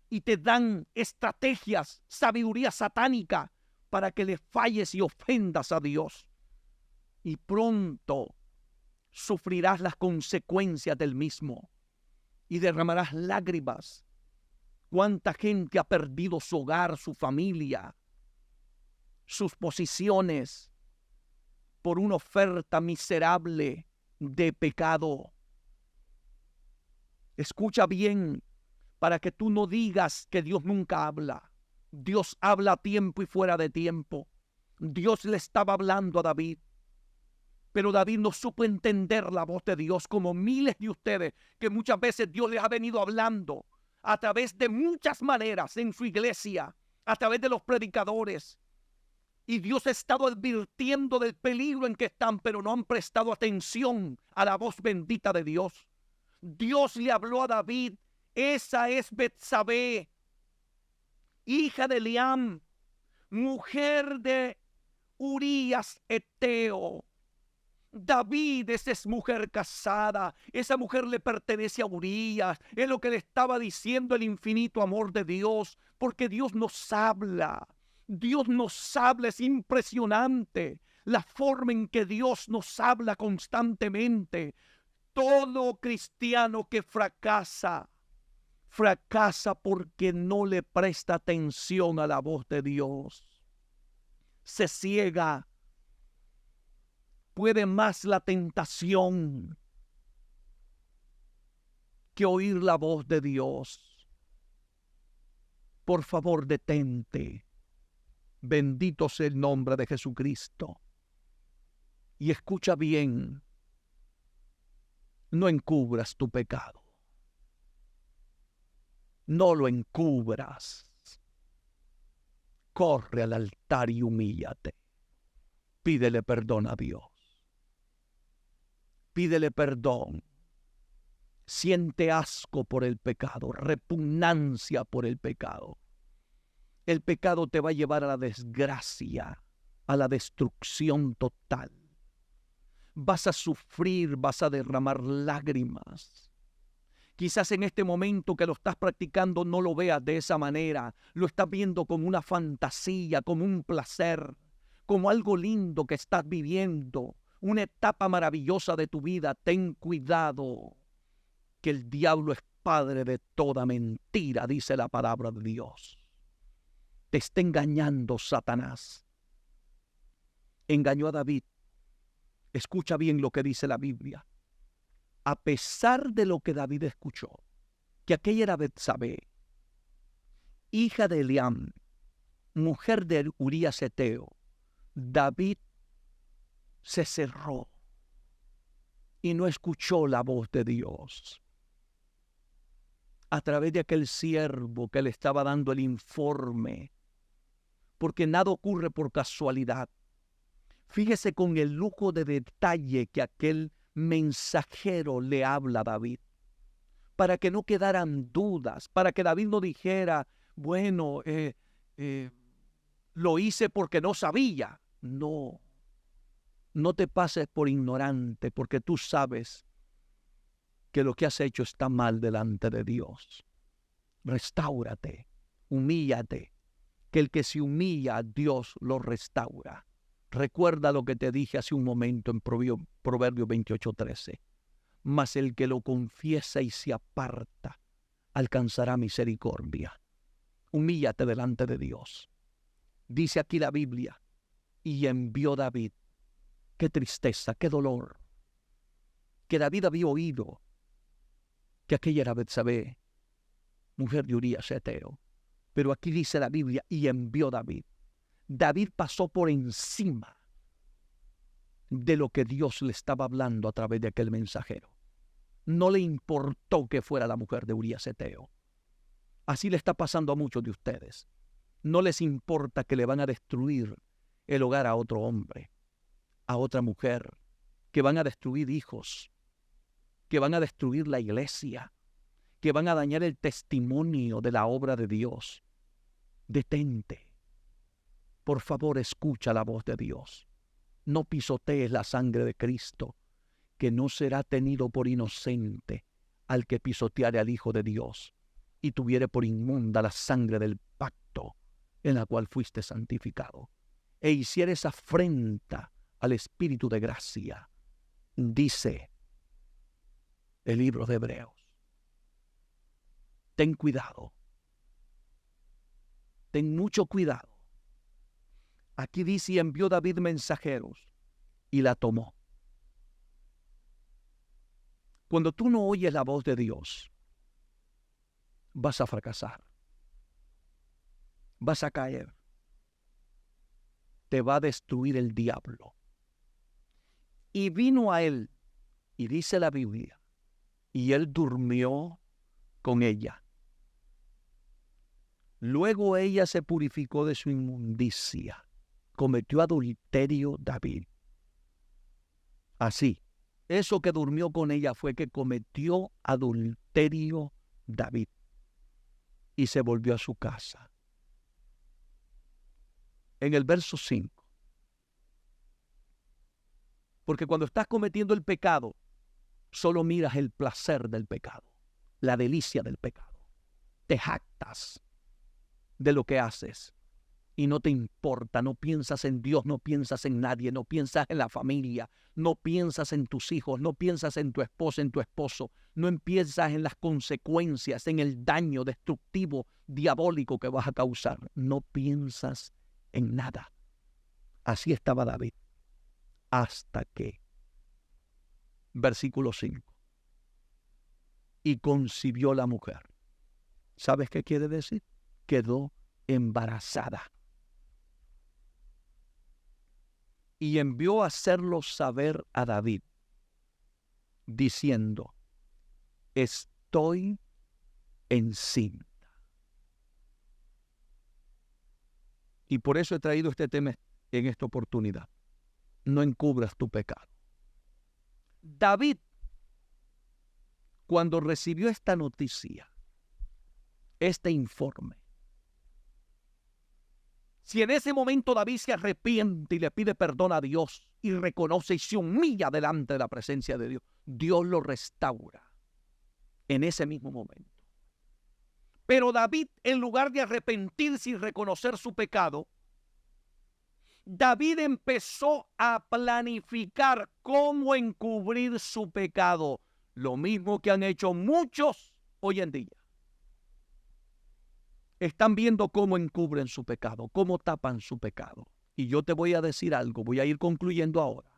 y te dan estrategias, sabiduría satánica para que le falles y ofendas a Dios. Y pronto sufrirás las consecuencias del mismo y derramarás lágrimas. ¿Cuánta gente ha perdido su hogar, su familia, sus posiciones? por una oferta miserable de pecado. Escucha bien, para que tú no digas que Dios nunca habla. Dios habla a tiempo y fuera de tiempo. Dios le estaba hablando a David, pero David no supo entender la voz de Dios, como miles de ustedes que muchas veces Dios les ha venido hablando a través de muchas maneras en su iglesia, a través de los predicadores. Y Dios ha estado advirtiendo del peligro en que están, pero no han prestado atención a la voz bendita de Dios. Dios le habló a David: esa es Betsabé, hija de Eliam, mujer de Urías Eteo. David, esa es mujer casada, esa mujer le pertenece a Urías. Es lo que le estaba diciendo el infinito amor de Dios, porque Dios nos habla. Dios nos habla, es impresionante la forma en que Dios nos habla constantemente. Todo cristiano que fracasa porque no le presta atención a la voz de Dios. Se ciega. Puede más la tentación que oír la voz de Dios. Por favor, detente. Bendito sea el nombre de Jesucristo. Y escucha bien. No encubras tu pecado. No lo encubras. Corre al altar y humíllate. Pídele perdón a Dios. Pídele perdón. Siente asco por el pecado, repugnancia por el pecado. El pecado te va a llevar a la desgracia, a la destrucción total. Vas a sufrir, vas a derramar lágrimas. Quizás en este momento que lo estás practicando no lo veas de esa manera. Lo estás viendo como una fantasía, como un placer, como algo lindo que estás viviendo, una etapa maravillosa de tu vida. Ten cuidado, que el diablo es padre de toda mentira, dice la palabra de Dios. Te está engañando Satanás. Engañó a David. Escucha bien lo que dice la Biblia. A pesar de lo que David escuchó, que aquella era Betsabé, hija de Eliam, mujer de Urías Eteo, David se cerró y no escuchó la voz de Dios. A través de aquel siervo que le estaba dando el informe, porque nada ocurre por casualidad. Fíjese con el lujo de detalle que aquel mensajero le habla a David, para que no quedaran dudas, para que David no dijera, bueno, lo hice porque no sabía. No, no te pases por ignorante, porque tú sabes que lo que has hecho está mal delante de Dios. Restáurate, humíllate, que el que se humilla, Dios lo restaura. Recuerda lo que te dije hace un momento en Proverbios 28:13. Mas el que lo confiesa y se aparta, alcanzará misericordia. Humíllate delante de Dios. Dice aquí la Biblia, y envió David. Qué tristeza, qué dolor. Que David había oído que aquella era Betsabé, mujer de Urías Eteo. Pero aquí dice la Biblia, y envió David. David pasó por encima de lo que Dios le estaba hablando a través de aquel mensajero. No le importó que fuera la mujer de Urías Eteo. Así le está pasando a muchos de ustedes. No les importa que le van a destruir el hogar a otro hombre, a otra mujer, que van a destruir hijos, que van a destruir la iglesia, que van a dañar el testimonio de la obra de Dios. Detente. Por favor, escucha la voz de Dios. No pisotees la sangre de Cristo, que no será tenido por inocente al que pisoteare al Hijo de Dios y tuviere por inmunda la sangre del pacto en la cual fuiste santificado, e hicieres afrenta al Espíritu de gracia, dice el libro de Hebreos. Ten cuidado. Ten mucho cuidado. Aquí dice, y envió David mensajeros. y la tomó. Cuando tú no oyes la voz de Dios, vas a fracasar. Vas a caer. Te va a destruir el diablo. Y vino a él, y dice la Biblia, y él durmió con ella. Luego ella se purificó de su inmundicia. Cometió adulterio David. Así, eso que durmió con ella fue que cometió adulterio David. Y se volvió a su casa. En el verso 5. Porque cuando estás cometiendo el pecado, solo miras el placer del pecado, la delicia del pecado. Te jactas de lo que haces y no te importa, no piensas en Dios, no piensas en nadie, no piensas en la familia, no piensas en tus hijos, no piensas en tu esposa, en tu esposo, no piensas en las consecuencias, en el daño destructivo, diabólico que vas a causar, no piensas en nada. Así estaba David, hasta que, versículo 5, y concibió la mujer. ¿Sabes qué quiere decir? Quedó embarazada. Y envió a hacerlo saber a David, diciendo, estoy encinta. Y por eso he traído este tema en esta oportunidad. No encubras tu pecado. David, cuando recibió esta noticia, este informe, si en ese momento David se arrepiente y le pide perdón a Dios y reconoce y se humilla delante de la presencia de Dios, Dios lo restaura en ese mismo momento. Pero David, en lugar de arrepentirse y reconocer su pecado, David empezó a planificar cómo encubrir su pecado. Lo mismo que han hecho muchos hoy en día. Están viendo cómo encubren su pecado, cómo tapan su pecado. Y yo te voy a decir algo, voy a ir concluyendo ahora.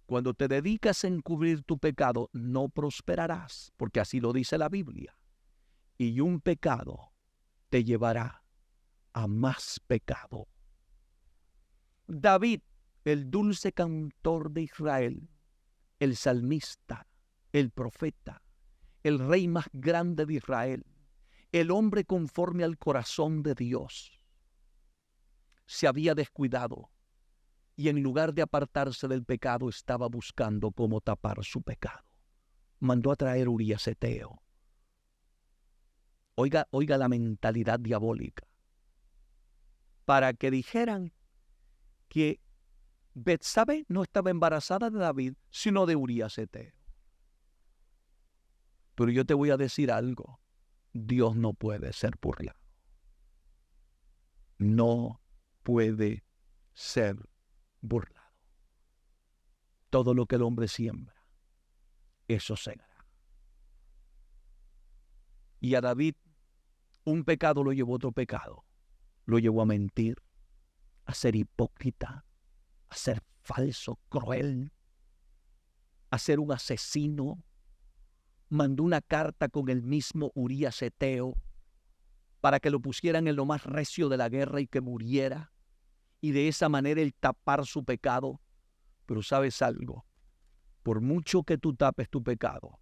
Cuando te dedicas a encubrir tu pecado, no prosperarás, porque así lo dice la Biblia. Y un pecado te llevará a más pecado. David, el dulce cantor de Israel, el salmista, el profeta, el rey más grande de Israel, el hombre conforme al corazón de Dios, se había descuidado y en lugar de apartarse del pecado estaba buscando cómo tapar su pecado. Mandó a traer Urías Eteo. Oiga la mentalidad diabólica. Para que dijeran que Betsabé no estaba embarazada de David, sino de Urías Eteo. Pero yo te voy a decir algo. Dios no puede ser burlado. No puede ser burlado. Todo lo que el hombre siembra, eso segará. Y a David, un pecado lo llevó a otro pecado. Lo llevó a mentir, a ser hipócrita, a ser falso, cruel, a ser un asesino. Mandó una carta con el mismo Urías Eteo para que lo pusieran en lo más recio de la guerra y que muriera, y de esa manera él tapar su pecado. Pero ¿sabes algo? Por mucho que tú tapes tu pecado,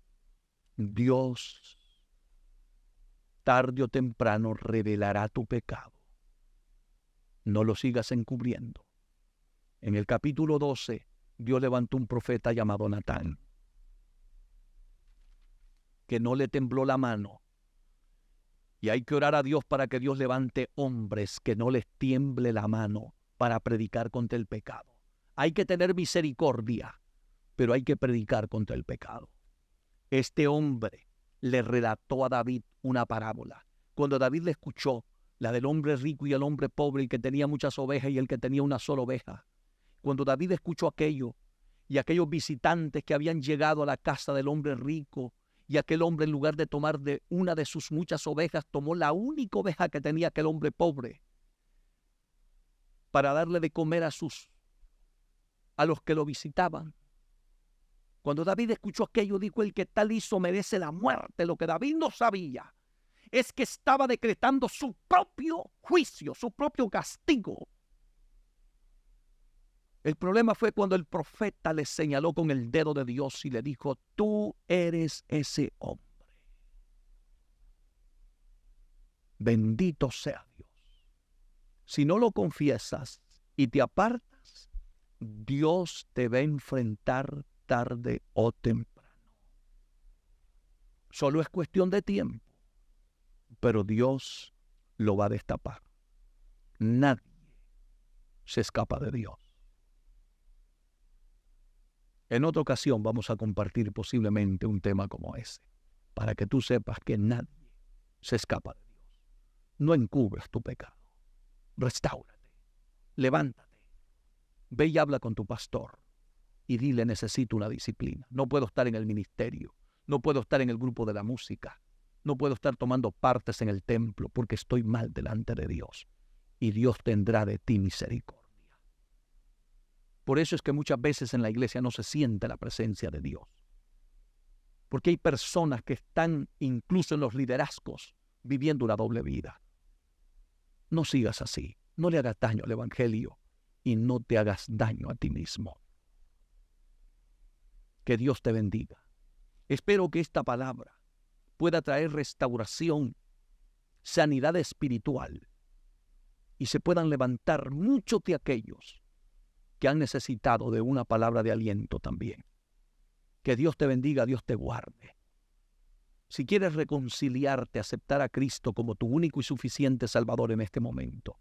Dios tarde o temprano revelará tu pecado. No lo sigas encubriendo. En el capítulo 12, Dios levantó un profeta llamado Natán, que no le tembló la mano. Y hay que orar a Dios para que Dios levante hombres que no les tiemble la mano para predicar contra el pecado. Hay que tener misericordia, pero hay que predicar contra el pecado. Este hombre le relató a David una parábola. Cuando David le escuchó, la del hombre rico y el hombre pobre, el que tenía muchas ovejas y el que tenía una sola oveja. Cuando David escuchó aquello y aquellos visitantes que habían llegado a la casa del hombre rico, y aquel hombre, en lugar de tomar de una de sus muchas ovejas, tomó la única oveja que tenía aquel hombre pobre para darle de comer a sus a los que lo visitaban. Cuando David escuchó aquello, dijo: el que tal hizo merece la muerte. Lo que David no sabía es que estaba decretando su propio juicio, su propio castigo. El problema fue cuando el profeta le señaló con el dedo de Dios y le dijo: tú eres ese hombre. Bendito sea Dios. Si no lo confiesas y te apartas, Dios te va a enfrentar tarde o temprano. Solo es cuestión de tiempo, pero Dios lo va a destapar. Nadie se escapa de Dios. En otra ocasión vamos a compartir posiblemente un tema como ese, para que tú sepas que nadie se escapa de Dios. No encubras tu pecado. Restáurate. Levántate. Ve y habla con tu pastor y dile: necesito una disciplina. No puedo estar en el ministerio. No puedo estar en el grupo de la música. No puedo estar tomando partes en el templo porque estoy mal delante de Dios. Y Dios tendrá de ti misericordia. Por eso es que muchas veces en la iglesia no se siente la presencia de Dios. Porque hay personas que están incluso en los liderazgos viviendo una doble vida. No sigas así. No le hagas daño al evangelio y no te hagas daño a ti mismo. Que Dios te bendiga. Espero que esta palabra pueda traer restauración, sanidad espiritual y se puedan levantar muchos de aquellos que han necesitado de una palabra de aliento también. Que Dios te bendiga, Dios te guarde. Si quieres reconciliarte, aceptar a Cristo como tu único y suficiente Salvador en este momento,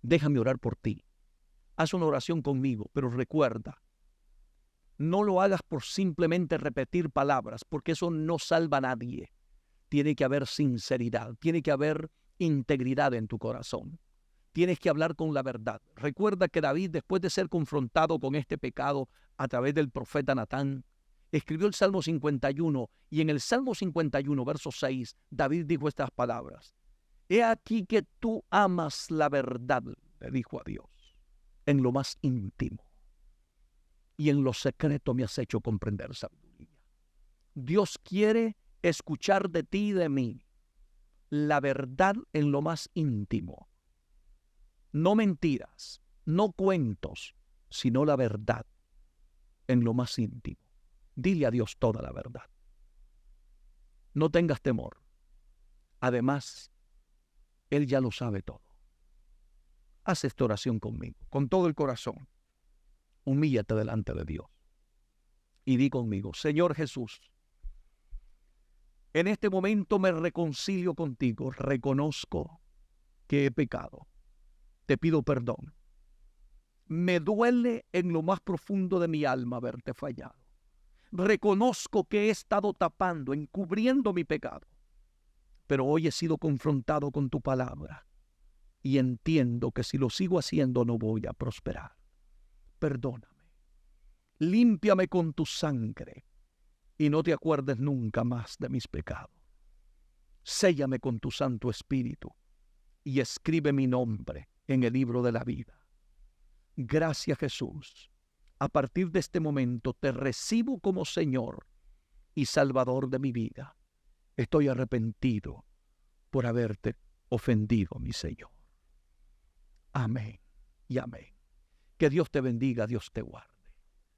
déjame orar por ti. Haz una oración conmigo, pero recuerda, no lo hagas por simplemente repetir palabras, porque eso no salva a nadie. Tiene que haber sinceridad, tiene que haber integridad en tu corazón. Tienes que hablar con la verdad. Recuerda que David, después de ser confrontado con este pecado a través del profeta Natán, escribió el Salmo 51, y en el Salmo 51, verso 6, David dijo estas palabras: he aquí que tú amas la verdad, le dijo a Dios, en lo más íntimo, y en lo secreto me has hecho comprender sabiduría. Dios quiere escuchar de ti y de mí la verdad en lo más íntimo. No mentiras, no cuentos, sino la verdad en lo más íntimo. Dile a Dios toda la verdad. No tengas temor. Además, Él ya lo sabe todo. Haz esta oración conmigo, con todo el corazón. Humíllate delante de Dios y di conmigo: Señor Jesús, en este momento me reconcilio contigo. Reconozco que he pecado. Te pido perdón. Me duele en lo más profundo de mi alma haberte fallado. Reconozco que he estado tapando, encubriendo mi pecado. Pero hoy he sido confrontado con tu palabra y entiendo que si lo sigo haciendo no voy a prosperar. Perdóname. Límpiame con tu sangre y no te acuerdes nunca más de mis pecados. Séllame con tu Santo Espíritu y escribe mi nombre en el libro de la vida. Gracias, Jesús. A partir de este momento te recibo como Señor y Salvador de mi vida. Estoy arrepentido por haberte ofendido, mi Señor. Amén y amén. Que Dios te bendiga, Dios te guarde.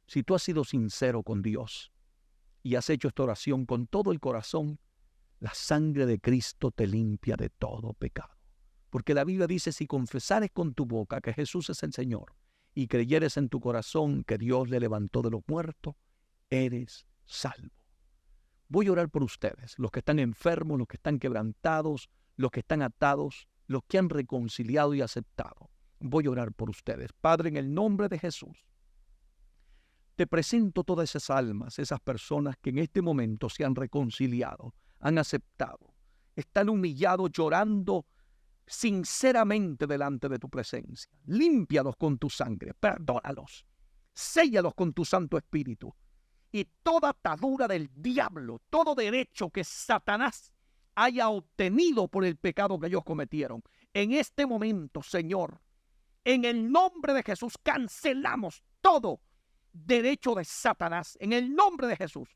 Si tú has sido sincero con Dios y has hecho esta oración con todo el corazón, la sangre de Cristo te limpia de todo pecado. Porque la Biblia dice: si confesares con tu boca que Jesús es el Señor y creyeres en tu corazón que Dios le levantó de los muertos, eres salvo. Voy a orar por ustedes, los que están enfermos, los que están quebrantados, los que están atados, los que han reconciliado y aceptado. Voy a orar por ustedes. Padre, en el nombre de Jesús, te presento todas esas almas, esas personas que en este momento se han reconciliado, han aceptado, están humillados, llorando sinceramente delante de tu presencia. Límpialos con tu sangre, perdónalos, séllalos con tu Santo Espíritu, y toda atadura del diablo, todo derecho que Satanás haya obtenido por el pecado que ellos cometieron, en este momento, Señor, En el nombre de Jesús cancelamos todo derecho de Satanás. En el nombre de Jesús.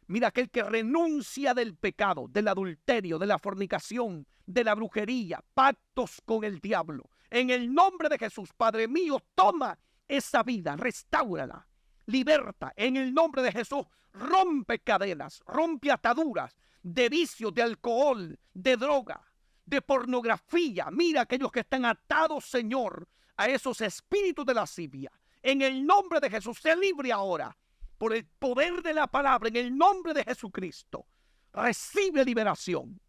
Mira, aquel que renuncia del pecado, del adulterio, de la fornicación, de la brujería, pactos con el diablo. En el nombre de Jesús, Padre mío, toma esa vida, restáurala, liberta. En el nombre de Jesús, rompe cadenas, rompe ataduras de vicios, de alcohol, de droga, de pornografía. Mira aquellos que están atados, Señor, a esos espíritus de lascivia. En el nombre de Jesús, se libre ahora. Por el poder de la palabra, en el nombre de Jesucristo, recibe liberación.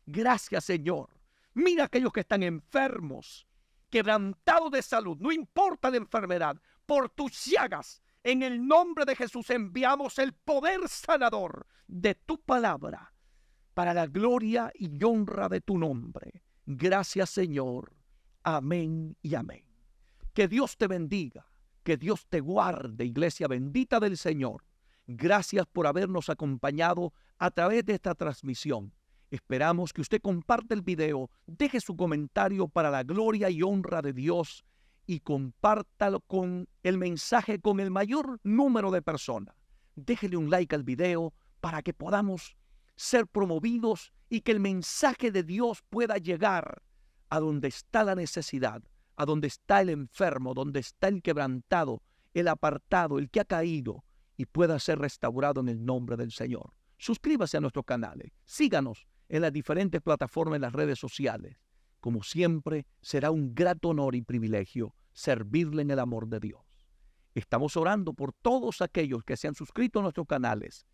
Gracias, Señor. Mira aquellos que están enfermos, quebrantados de salud, no importa la enfermedad, por tus llagas, en el nombre de Jesús enviamos el poder sanador de tu palabra para la gloria y honra de tu nombre. Gracias, Señor. Amén y amén. Que Dios te bendiga. Que Dios te guarde, iglesia bendita del Señor. Gracias por habernos acompañado a través de esta transmisión. Esperamos que usted comparte el video, deje su comentario para la gloria y honra de Dios y compártalo con el mensaje con el mayor número de personas. Déjele un like al video para que podamos ser promovidos y que el mensaje de Dios pueda llegar a donde está la necesidad, a donde está el enfermo, donde está el quebrantado, el apartado, el que ha caído, y pueda ser restaurado en el nombre del Señor. Suscríbase a nuestros canales, síganos en las diferentes plataformas en las redes sociales. Como siempre, será un grato honor y privilegio servirle en el amor de Dios. Estamos orando por todos aquellos que se han suscrito a nuestros canales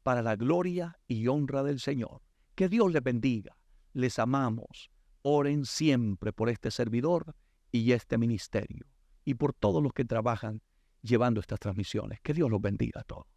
para la gloria y honra del Señor. Que Dios les bendiga. Les amamos. Oren siempre por este servidor y este ministerio, y por todos los que trabajan llevando estas transmisiones. Que Dios los bendiga a todos.